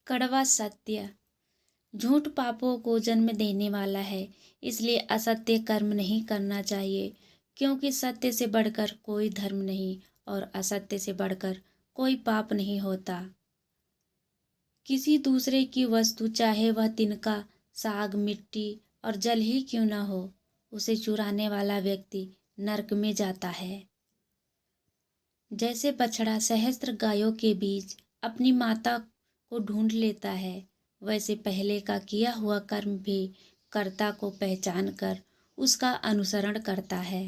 कड़वा सत्य। झूठ पापों को जन्म देने वाला है, इसलिए असत्य कर्म नहीं करना चाहिए, क्योंकि सत्य से बढ़कर कोई धर्म नहीं और असत्य से बढ़कर कोई पाप नहीं होता। किसी दूसरे की वस्तु, चाहे वह तिनका, साग, मिट्टी और जल ही क्यों न हो, उसे चुराने वाला व्यक्ति नरक में जाता है। जैसे बछड़ा सहस्त्र गायों के बीच अपनी माता को ढूंढ लेता है, वैसे पहले का किया हुआ कर्म भी कर्ता को पहचान कर उसका अनुसरण करता है।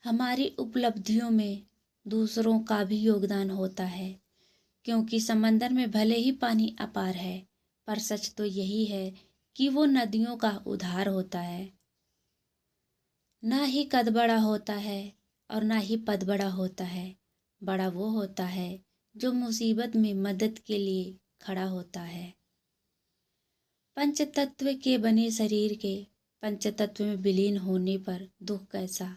हमारी उपलब्धियों में दूसरों का भी योगदान होता है, क्योंकि समंदर में भले ही पानी अपार है, पर सच तो यही है कि वो नदियों का उद्धार होता है। ना ही कद बड़ा होता है और ना ही पद बड़ा होता है। बड़ा वो होता है जो मुसीबत में मदद के लिए खड़ा होता है। पंचतत्व के बने शरीर के पंचतत्व में विलीन होने पर दुख कैसा।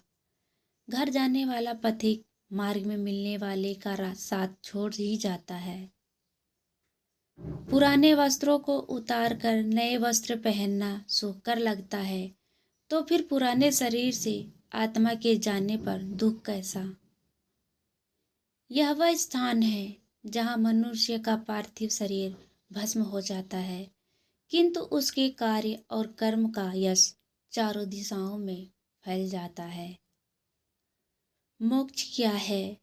घर जाने वाला पथिक मार्ग में मिलने वाले का साथ छोड़ ही जाता है। पुराने वस्त्रों को उतार कर नए वस्त्र पहनना सुखकर लगता है, तो फिर पुराने शरीर से आत्मा के जाने पर दुख कैसा। यह वह स्थान है जहाँ मनुष्य का पार्थिव शरीर भस्म हो जाता है, किंतु उसके कार्य और कर्म का यश चारों दिशाओं में फैल जाता है। मोक्ष क्या है?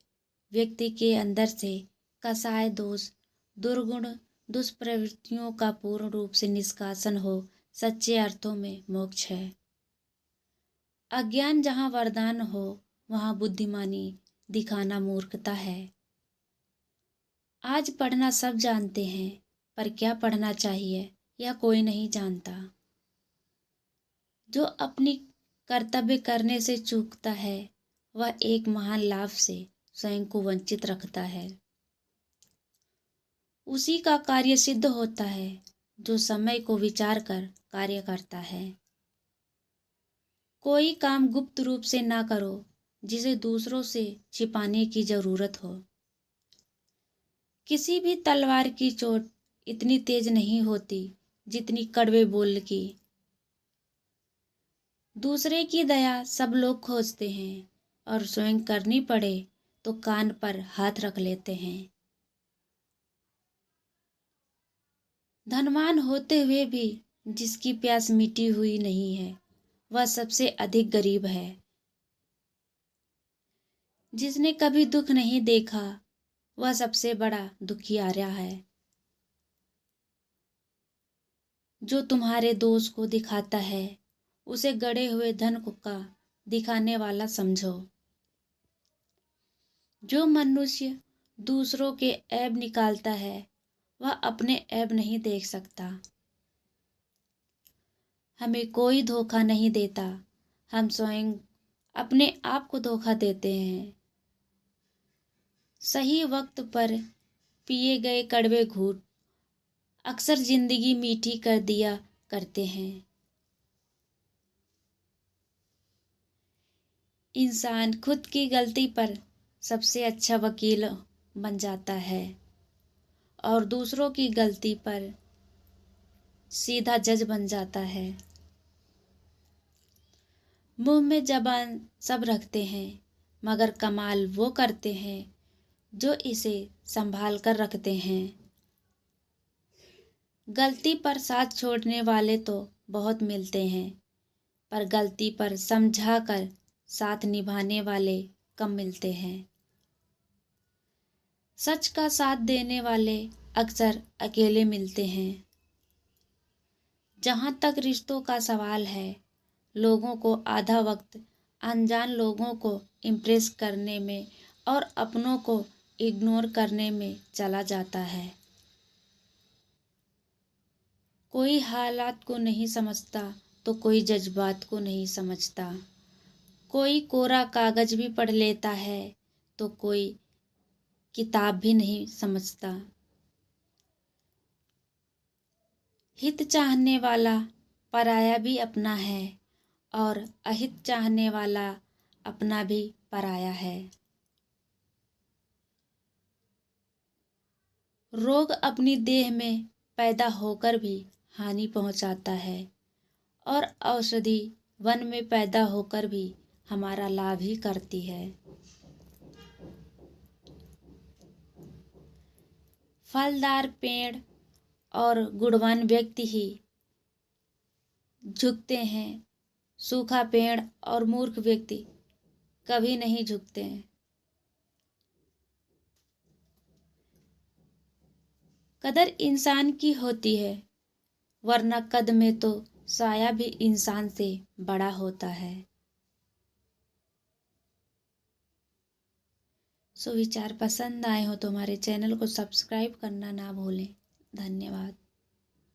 व्यक्ति के अंदर से कसाय दोष, दुर्गुण, दुष्प्रवृत्तियों का पूर्ण रूप से निष्कासन हो, सच्चे अर्थों में मोक्ष है। अज्ञान जहाँ वरदान हो, वहाँ बुद्धिमानी दिखाना मूर्खता है। आज पढ़ना सब जानते हैं, पर क्या पढ़ना चाहिए यह कोई नहीं जानता। जो अपनी कर्तव्य करने से चूकता है, वह एक महान लाभ से स्वयं को वंचित रखता है। उसी का कार्य सिद्ध होता है जो समय को विचार कर कार्य करता है। कोई काम गुप्त रूप से ना करो जिसे दूसरों से छिपाने की जरूरत हो। किसी भी तलवार की चोट इतनी तेज नहीं होती जितनी कड़वे बोल की। दूसरे की दया सब लोग खोजते हैं और स्वयं करनी पड़े तो कान पर हाथ रख लेते हैं। धनवान होते हुए भी जिसकी प्यास मिटी हुई नहीं है, वह सबसे अधिक गरीब है। जिसने कभी दुख नहीं देखा, वह सबसे बड़ा दुखियारा है। जो तुम्हारे दोष को दिखाता है, उसे गड़े हुए धन का दिखाने वाला समझो। जो मनुष्य दूसरों के ऐब निकालता है, वह अपने ऐब नहीं देख सकता। हमें कोई धोखा नहीं देता, हम स्वयं अपने आप को धोखा देते हैं। सही वक्त पर पिए गए कड़वे घूंट अक्सर जिंदगी मीठी कर दिया करते हैं। इंसान खुद की गलती पर सबसे अच्छा वकील बन जाता है और दूसरों की गलती पर सीधा जज बन जाता है। मुंह में जबान सब रखते हैं, मगर कमाल वो करते हैं जो इसे संभाल कर रखते हैं। गलती पर साथ छोड़ने वाले तो बहुत मिलते हैं, पर गलती पर समझा कर साथ निभाने वाले कम मिलते हैं। सच का साथ देने वाले अक्सर अकेले मिलते हैं। जहाँ तक रिश्तों का सवाल है, लोगों को आधा वक्त अनजान लोगों को इम्प्रेस करने में और अपनों को इग्नोर करने में चला जाता है। कोई हालात को नहीं समझता तो कोई जज्बात को नहीं समझता। कोई कोरा कागज भी पढ़ लेता है तो कोई किताब भी नहीं समझता। हित चाहने वाला पराया भी अपना है और अहित चाहने वाला अपना भी पराया है। रोग अपनी देह में पैदा होकर भी हानि पहुंचाता है और औषधि वन में पैदा होकर भी हमारा लाभ ही करती है। फलदार पेड़ और गुणवान व्यक्ति ही झुकते हैं, सूखा पेड़ और मूर्ख व्यक्ति कभी नहीं झुकते हैं। कदर इंसान की होती है, वरना कद में तो साया भी इंसान से बड़ा होता है। विचार पसंद आए हो तो हमारे चैनल को सब्सक्राइब करना ना भूलें। धन्यवाद।